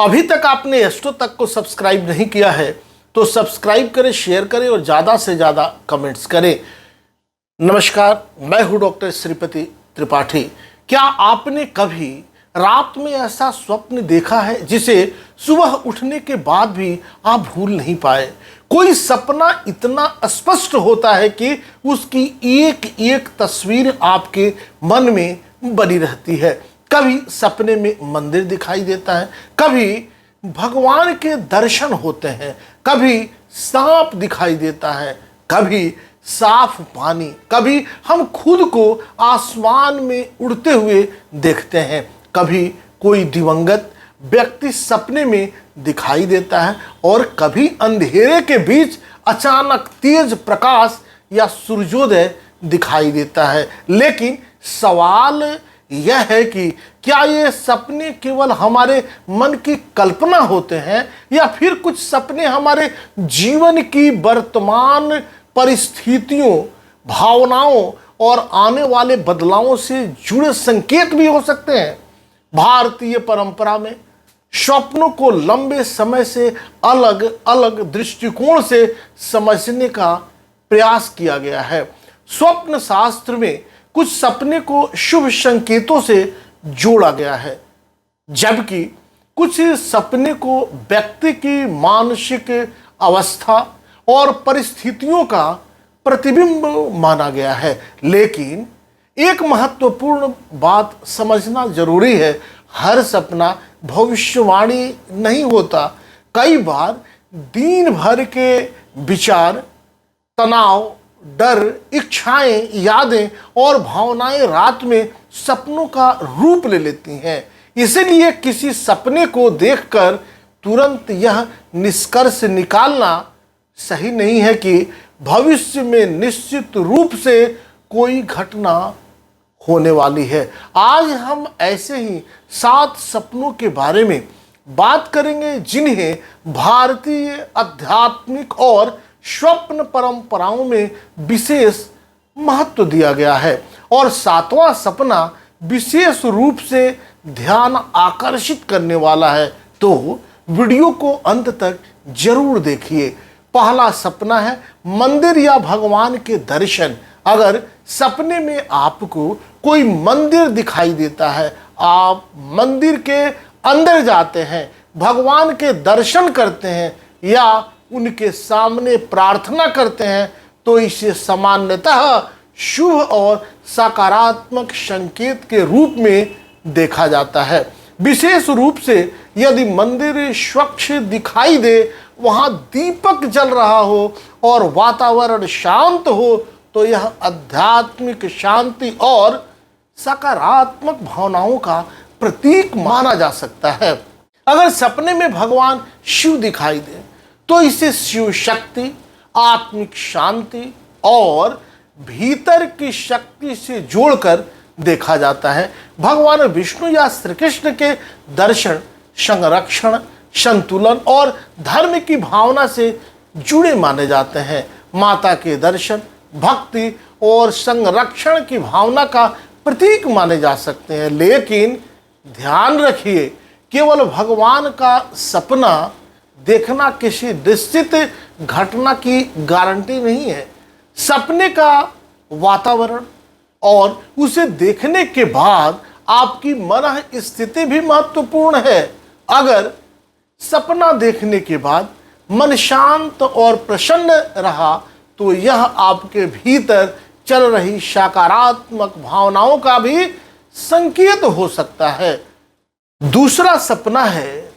अभी तक आपने एस्ट्रो तक को सब्सक्राइब नहीं किया है तो सब्सक्राइब करें, शेयर करें और ज़्यादा से ज़्यादा कमेंट्स करें। नमस्कार, मैं हूं डॉक्टर श्रीपति त्रिपाठी। क्या आपने कभी रात में ऐसा स्वप्न देखा है जिसे सुबह उठने के बाद भी आप भूल नहीं पाए? कोई सपना इतना स्पष्ट होता है कि उसकी एक एक तस्वीर आपके मन में बनी रहती है। कभी सपने में मंदिर दिखाई देता है, कभी भगवान के दर्शन होते हैं, कभी सांप दिखाई देता है, कभी साफ पानी, कभी हम खुद को आसमान में उड़ते हुए देखते हैं, कभी कोई दिवंगत व्यक्ति सपने में दिखाई देता है और कभी अंधेरे के बीच अचानक तेज प्रकाश या सूर्योदय दिखाई देता है। लेकिन सवाल यह है कि क्या ये सपने केवल हमारे मन की कल्पना होते हैं या फिर कुछ सपने हमारे जीवन की वर्तमान परिस्थितियों, भावनाओं और आने वाले बदलावों से जुड़े संकेत भी हो सकते हैं? भारतीय परंपरा में स्वप्नों को लंबे समय से अलग अलग दृष्टिकोण से समझने का प्रयास किया गया है। स्वप्न शास्त्र में कुछ सपने को शुभ संकेतों से जोड़ा गया है, जबकि कुछ सपने को व्यक्ति की मानसिक अवस्था और परिस्थितियों का प्रतिबिंब माना गया है। लेकिन एक महत्वपूर्ण बात समझना जरूरी है, हर सपना भविष्यवाणी नहीं होता। कई बार दिन भर के विचार, तनाव, डर, इच्छाएं, यादें और भावनाएं रात में सपनों का रूप ले लेती हैं। इसलिए किसी सपने को देखकर तुरंत यह निष्कर्ष निकालना सही नहीं है कि भविष्य में निश्चित रूप से कोई घटना होने वाली है। आज हम ऐसे ही 7 सपनों के बारे में बात करेंगे जिन्हें भारतीय आध्यात्मिक और स्वप्न परंपराओं में विशेष महत्व दिया गया है और 7वां सपना विशेष रूप से ध्यान आकर्षित करने वाला है, तो वीडियो को अंत तक जरूर देखिए। पहला सपना है मंदिर या भगवान के दर्शन। अगर सपने में आपको कोई मंदिर दिखाई देता है, आप मंदिर के अंदर जाते हैं, भगवान के दर्शन करते हैं या उनके सामने प्रार्थना करते हैं, तो इसे सामान्यतः शुभ और सकारात्मक संकेत के रूप में देखा जाता है। विशेष रूप से यदि मंदिर स्वच्छ दिखाई दे, वहाँ दीपक जल रहा हो और वातावरण शांत हो, तो यह आध्यात्मिक शांति और सकारात्मक भावनाओं का प्रतीक माना जा सकता है। अगर सपने में भगवान शिव दिखाई दे तो इसे शिव शक्ति, आत्मिक शांति और भीतर की शक्ति से जोड़कर देखा जाता है। भगवान विष्णु या श्री कृष्ण के दर्शन संरक्षण, संतुलन और धर्म की भावना से जुड़े माने जाते हैं। माता के दर्शन भक्ति और संरक्षण की भावना का प्रतीक माने जा सकते हैं। लेकिन ध्यान रखिए, केवल भगवान का सपना देखना किसी निश्चित घटना की गारंटी नहीं है। सपने का वातावरण और उसे देखने के बाद आपकी मन स्थिति भी महत्वपूर्ण है। अगर सपना देखने के बाद मन शांत और प्रसन्न रहा तो यह आपके भीतर चल रही सकारात्मक भावनाओं का भी संकेत हो सकता है। दूसरा सपना है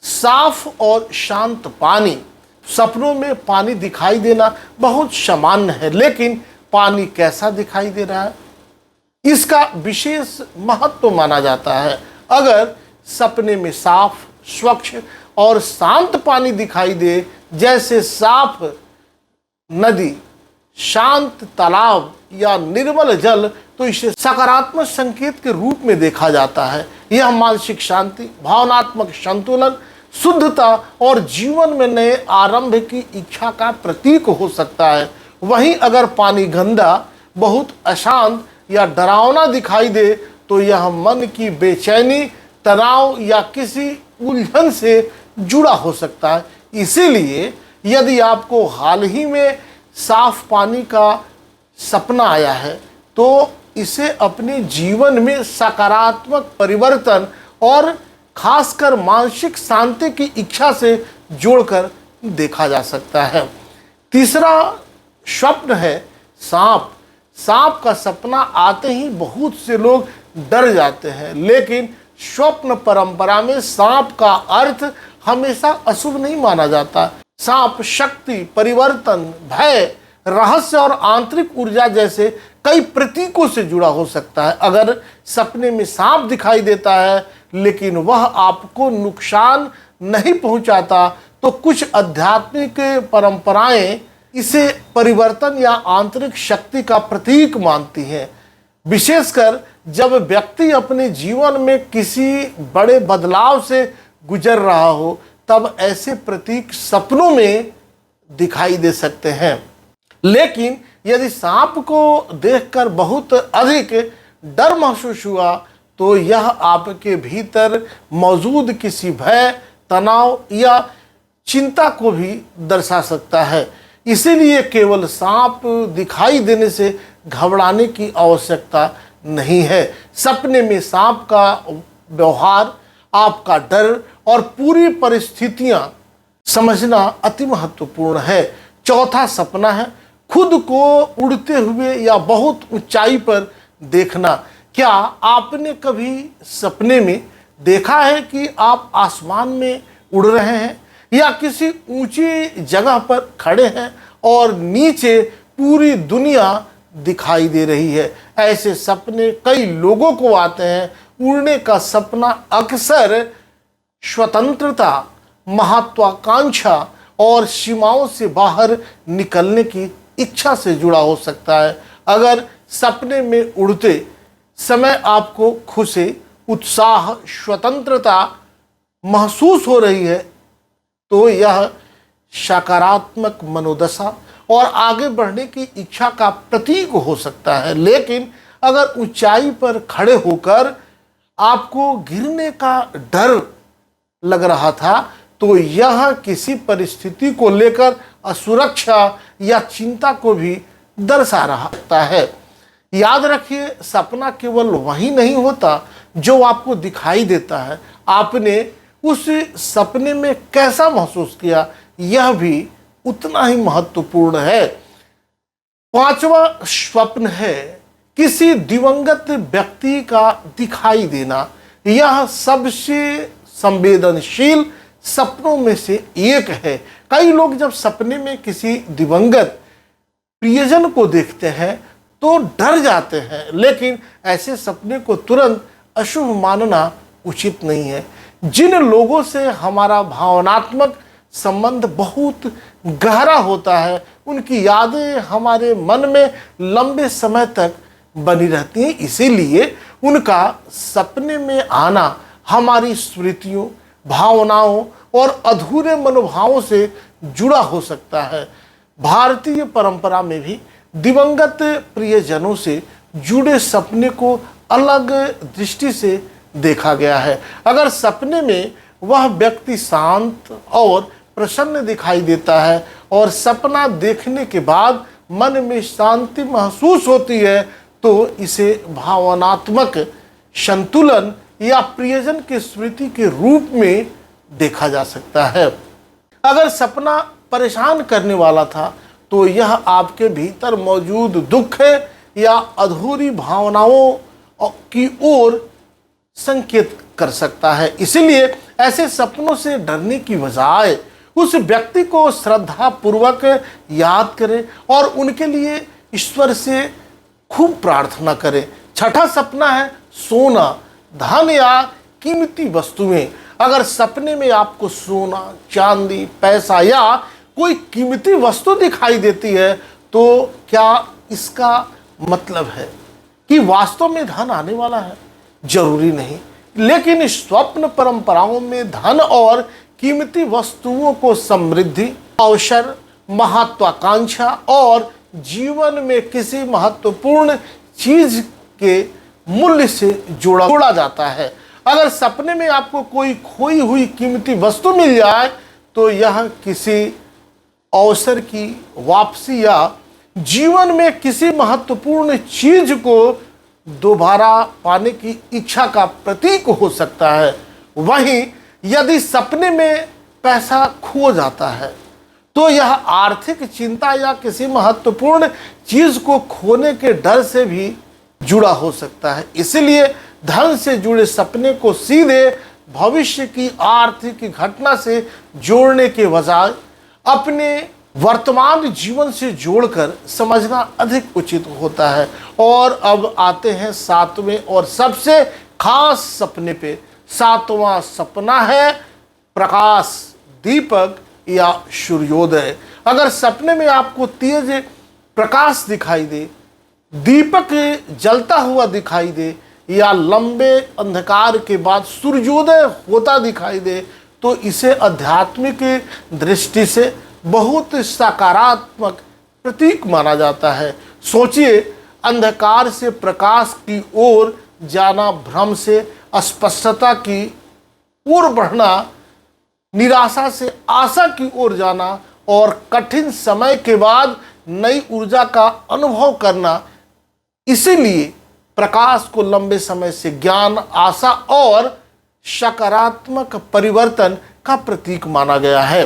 साफ और शांत पानी। सपनों में पानी दिखाई देना बहुत सामान्य है, लेकिन पानी कैसा दिखाई दे रहा है, इसका विशेष महत्व माना जाता है। अगर सपने में साफ, स्वच्छ और शांत पानी दिखाई दे, जैसे साफ नदी, शांत तालाब या निर्मल जल, तो इसे सकारात्मक संकेत के रूप में देखा जाता है। यह मानसिक शांति, भावनात्मक संतुलन, शुद्धता और जीवन में नए आरंभ की इच्छा का प्रतीक हो सकता है। वहीं अगर पानी गंदा, बहुत अशांत या डरावना दिखाई दे तो यह मन की बेचैनी, तनाव या किसी उलझन से जुड़ा हो सकता है। इसीलिए यदि आपको हाल ही में साफ पानी का सपना आया है तो इसे अपने जीवन में सकारात्मक परिवर्तन और खासकर मानसिक शांति की इच्छा से जोड़कर देखा जा सकता है। तीसरा स्वप्न है सांप। सांप का सपना आते ही बहुत से लोग डर जाते हैं, लेकिन स्वप्न परंपरा में सांप का अर्थ हमेशा अशुभ नहीं माना जाता। सांप शक्ति, परिवर्तन, भय, रहस्य और आंतरिक ऊर्जा जैसे कई प्रतीकों से जुड़ा हो सकता है। अगर सपने में सांप दिखाई देता है लेकिन वह आपको नुकसान नहीं पहुंचाता तो कुछ आध्यात्मिक परंपराएं इसे परिवर्तन या आंतरिक शक्ति का प्रतीक मानती हैं। विशेषकर जब व्यक्ति अपने जीवन में किसी बड़े बदलाव से गुजर रहा हो तब ऐसे प्रतीक सपनों में दिखाई दे सकते हैं। लेकिन यदि सांप को देखकर बहुत अधिक डर महसूस हुआ तो यह आपके भीतर मौजूद किसी भय, तनाव या चिंता को भी दर्शा सकता है। इसीलिए केवल सांप दिखाई देने से घबराने की आवश्यकता नहीं है। सपने में सांप का व्यवहार, आपका डर और पूरी परिस्थितियां समझना अति महत्वपूर्ण है। चौथा सपना है खुद को उड़ते हुए या बहुत ऊंचाई पर देखना। क्या आपने कभी सपने में देखा है कि आप आसमान में उड़ रहे हैं या किसी ऊंची जगह पर खड़े हैं और नीचे पूरी दुनिया दिखाई दे रही है? ऐसे सपने कई लोगों को आते हैं। उड़ने का सपना अक्सर स्वतंत्रता, महत्वाकांक्षा और सीमाओं से बाहर निकलने की इच्छा से जुड़ा हो सकता है। अगर सपने में उड़ते समय आपको खुशी, उत्साह, स्वतंत्रता महसूस हो रही है तो यह सकारात्मक मनोदशा और आगे बढ़ने की इच्छा का प्रतीक हो सकता है। लेकिन अगर ऊंचाई पर खड़े होकर आपको गिरने का डर लग रहा था तो यह किसी परिस्थिति को लेकर असुरक्षा या चिंता को भी दर्शा रहा है। याद रखिए, सपना केवल वही नहीं होता जो आपको दिखाई देता है, आपने उस सपने में कैसा महसूस किया यह भी उतना ही महत्वपूर्ण है। पांचवा स्वप्न है किसी दिवंगत व्यक्ति का दिखाई देना। यह सबसे संवेदनशील सपनों में से एक है। कई लोग जब सपने में किसी दिवंगत प्रियजन को देखते हैं तो डर जाते हैं, लेकिन ऐसे सपने को तुरंत अशुभ मानना उचित नहीं है। जिन लोगों से हमारा भावनात्मक संबंध बहुत गहरा होता है उनकी यादें हमारे मन में लंबे समय तक बनी रहती हैं। इसीलिए उनका सपने में आना हमारी स्मृतियों, भावनाओं और अधूरे मनोभावों से जुड़ा हो सकता है। भारतीय परंपरा में भी दिवंगत प्रियजनों से जुड़े सपने को अलग दृष्टि से देखा गया है। अगर सपने में वह व्यक्ति शांत और प्रसन्न दिखाई देता है और सपना देखने के बाद मन में शांति महसूस होती है तो इसे भावनात्मक संतुलन या प्रियजन की स्मृति के रूप में देखा जा सकता है। अगर सपना परेशान करने वाला था तो यह आपके भीतर मौजूद दुख या अधूरी भावनाओं की ओर संकेत कर सकता है। इसलिए ऐसे सपनों से डरने की बजाय उस व्यक्ति को श्रद्धा पूर्वक याद करें और उनके लिए ईश्वर से खूब प्रार्थना करें। छठा सपना है सोना, धन या कीमती वस्तुएं। अगर सपने में आपको सोना, चांदी, पैसा या कोई कीमती वस्तु दिखाई देती है तो क्या इसका मतलब है कि वास्तव में धन आने वाला है? जरूरी नहीं, लेकिन स्वप्न परंपराओं में धन और कीमती वस्तुओं को समृद्धि, अवसर, महत्वाकांक्षा और जीवन में किसी महत्वपूर्ण चीज के मूल्य से जोड़ा जाता है। अगर सपने में आपको कोई खोई हुई कीमती वस्तु मिल जाए तो यह किसी अवसर की वापसी या जीवन में किसी महत्वपूर्ण चीज को दोबारा पाने की इच्छा का प्रतीक हो सकता है। वहीं यदि सपने में पैसा खो जाता है तो यह आर्थिक चिंता या किसी महत्वपूर्ण चीज को खोने के डर से भी जुड़ा हो सकता है। इसलिए धन से जुड़े सपने को सीधे भविष्य की आर्थिक घटना से जोड़ने के बजाय अपने वर्तमान जीवन से जोड़कर समझना अधिक उचित होता है। और अब आते हैं सातवें और सबसे खास सपने पे। सातवां सपना है प्रकाश, दीपक या सूर्योदय। अगर सपने में आपको तेज प्रकाश दिखाई दे, दीपक जलता हुआ दिखाई दे या लंबे अंधकार के बाद सूर्योदय होता दिखाई दे तो इसे आध्यात्मिक दृष्टि से बहुत सकारात्मक प्रतीक माना जाता है। सोचिए, अंधकार से प्रकाश की ओर जाना, भ्रम से अस्पष्टता की ओर बढ़ना, निराशा से आशा की ओर जाना और कठिन समय के बाद नई ऊर्जा का अनुभव करना। इसीलिए प्रकाश को लंबे समय से ज्ञान, आशा और सकारात्मक परिवर्तन का प्रतीक माना गया है।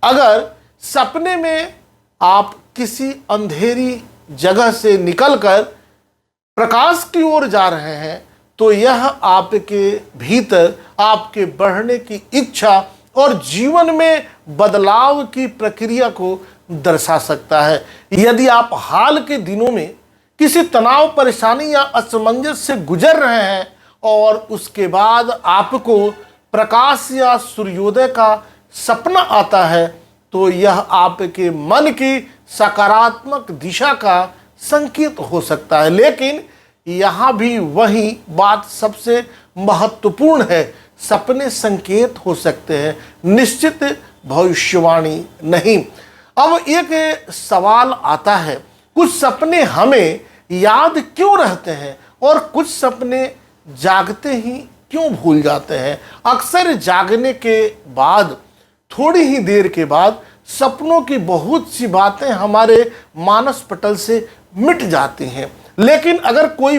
अगर सपने में आप किसी अंधेरी जगह से निकलकर प्रकाश की ओर जा रहे हैं तो यह आपके भीतर आपके बढ़ने की इच्छा और जीवन में बदलाव की प्रक्रिया को दर्शा सकता है। यदि आप हाल के दिनों में किसी तनाव, परेशानी या असमंजस से गुजर रहे हैं और उसके बाद आपको प्रकाश या सूर्योदय का सपना आता है तो यह आपके मन की सकारात्मक दिशा का संकेत हो सकता है। लेकिन यहाँ भी वही बात सबसे महत्वपूर्ण है, सपने संकेत हो सकते हैं, निश्चित भविष्यवाणी नहीं। अब एक सवाल आता है, कुछ सपने हमें याद क्यों रहते हैं और कुछ सपने जागते ही क्यों भूल जाते हैं? अक्सर जागने के बाद थोड़ी ही देर के बाद सपनों की बहुत सी बातें हमारे मानस पटल से मिट जाती हैं। लेकिन अगर कोई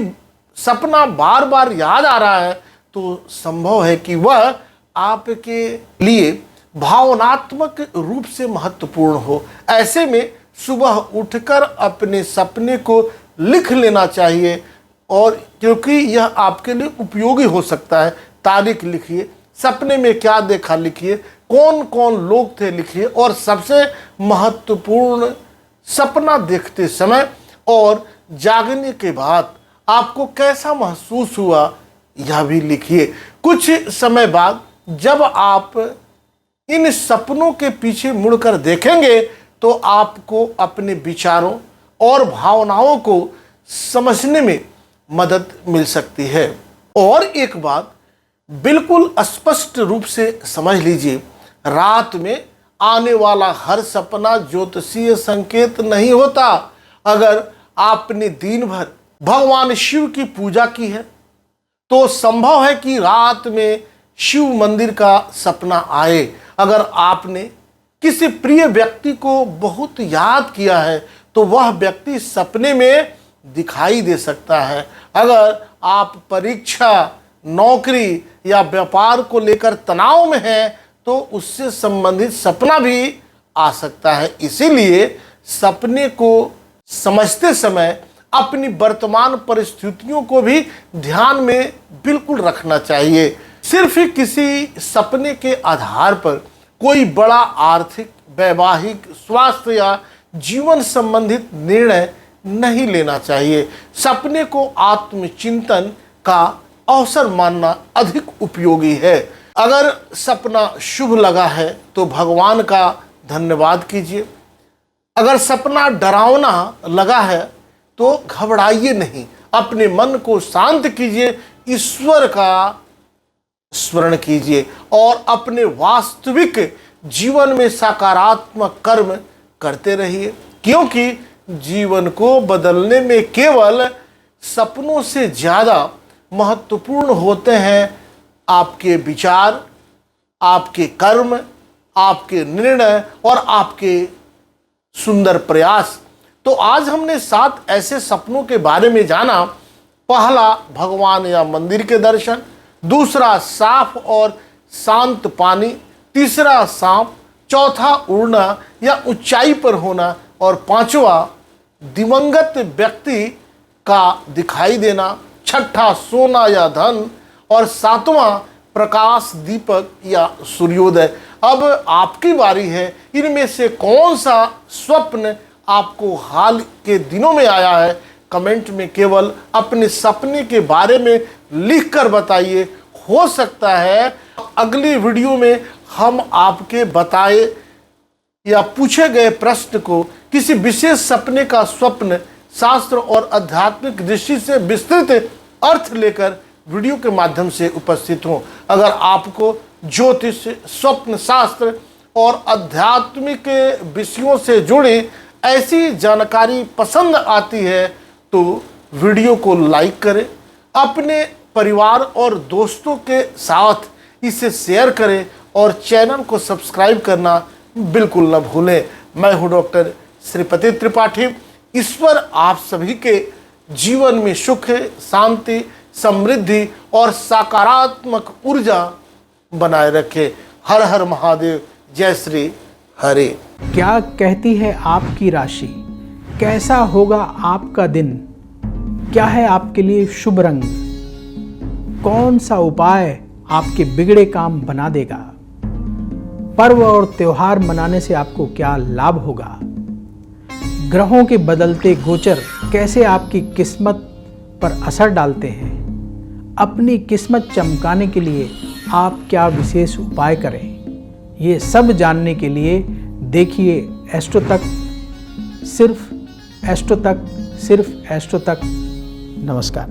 सपना बार बार याद आ रहा है तो संभव है कि वह आपके लिए भावनात्मक रूप से महत्वपूर्ण हो। ऐसे में सुबह उठकर अपने सपने को लिख लेना चाहिए, और क्योंकि यह आपके लिए उपयोगी हो सकता है। तारीख लिखिए, सपने में क्या देखा लिखिए, कौन कौन लोग थे लिखिए, और सबसे महत्वपूर्ण, सपना देखते समय और जागने के बाद आपको कैसा महसूस हुआ यह भी लिखिए। कुछ समय बाद जब आप इन सपनों के पीछे मुड़कर देखेंगे तो आपको अपने विचारों और भावनाओं को समझने में मदद मिल सकती है। और एक बात बिल्कुल स्पष्ट रूप से समझ लीजिए, रात में आने वाला हर सपना ज्योतिषीय संकेत नहीं होता। अगर आपने दिन भर भगवान शिव की पूजा की है तो संभव है कि रात में शिव मंदिर का सपना आए। अगर आपने किसी प्रिय व्यक्ति को बहुत याद किया है तो वह व्यक्ति सपने में दिखाई दे सकता है। अगर आप परीक्षा, नौकरी या व्यापार को लेकर तनाव में हैं तो उससे संबंधित सपना भी आ सकता है। इसीलिए सपने को समझते समय अपनी वर्तमान परिस्थितियों को भी ध्यान में बिल्कुल रखना चाहिए। सिर्फ किसी सपने के आधार पर कोई बड़ा आर्थिक, वैवाहिक, स्वास्थ्य या जीवन संबंधित निर्णय नहीं लेना चाहिए। सपने को आत्मचिंतन का अवसर मानना अधिक उपयोगी है। अगर सपना शुभ लगा है तो भगवान का धन्यवाद कीजिए। अगर सपना डरावना लगा है तो घबराइए नहीं, अपने मन को शांत कीजिए, ईश्वर का स्मरण कीजिए और अपने वास्तविक जीवन में सकारात्मक कर्म करते रहिए। क्योंकि जीवन को बदलने में केवल सपनों से ज़्यादा महत्वपूर्ण होते हैं आपके विचार, आपके कर्म, आपके निर्णय और आपके सुंदर प्रयास। तो आज हमने 7 ऐसे सपनों के बारे में जाना। पहला, भगवान या मंदिर के दर्शन। दूसरा, साफ और शांत पानी। तीसरा, सांप। चौथा, उड़ना या ऊंचाई पर होना। और पांचवा, दिवंगत व्यक्ति का दिखाई देना। छठा, सोना या धन। और सातवां, प्रकाश दीपक या सूर्योदय। अब आपकी बारी है, इनमें से कौन सा स्वप्न आपको हाल के दिनों में आया है? कमेंट में केवल अपने सपने के बारे में लिखकर बताइए। हो सकता है अगली वीडियो में हम आपके बताए या पूछे गए प्रश्न को किसी विशेष सपने का स्वप्न शास्त्र और आध्यात्मिक दृष्टि से विस्तृत अर्थ लेकर वीडियो के माध्यम से उपस्थित हों। अगर आपको ज्योतिष, स्वप्न शास्त्र और आध्यात्मिक विषयों से जुड़ी ऐसी जानकारी पसंद आती है तो वीडियो को लाइक करें, अपने परिवार और दोस्तों के साथ इसे शेयर करें और चैनल को सब्सक्राइब करना बिल्कुल न भूलें। मैं हूं डॉक्टर श्रीपति त्रिपाठी। ईश्वर आप सभी के जीवन में सुख, शांति, समृद्धि और सकारात्मक ऊर्जा बनाए रखे। हर हर महादेव। जय श्री हरे। क्या कहती है आपकी राशि? कैसा होगा आपका दिन? क्या है आपके लिए शुभ रंग? कौन सा उपाय आपके बिगड़े काम बना देगा? पर्व और त्योहार मनाने से आपको क्या लाभ होगा? ग्रहों के बदलते गोचर कैसे आपकी किस्मत पर असर डालते हैं? अपनी किस्मत चमकाने के लिए आप क्या विशेष उपाय करें? ये सब जानने के लिए देखिए एस्ट्रो तक, सिर्फ एस्ट्रो तक, सिर्फ एस्ट्रो तक। नमस्कार।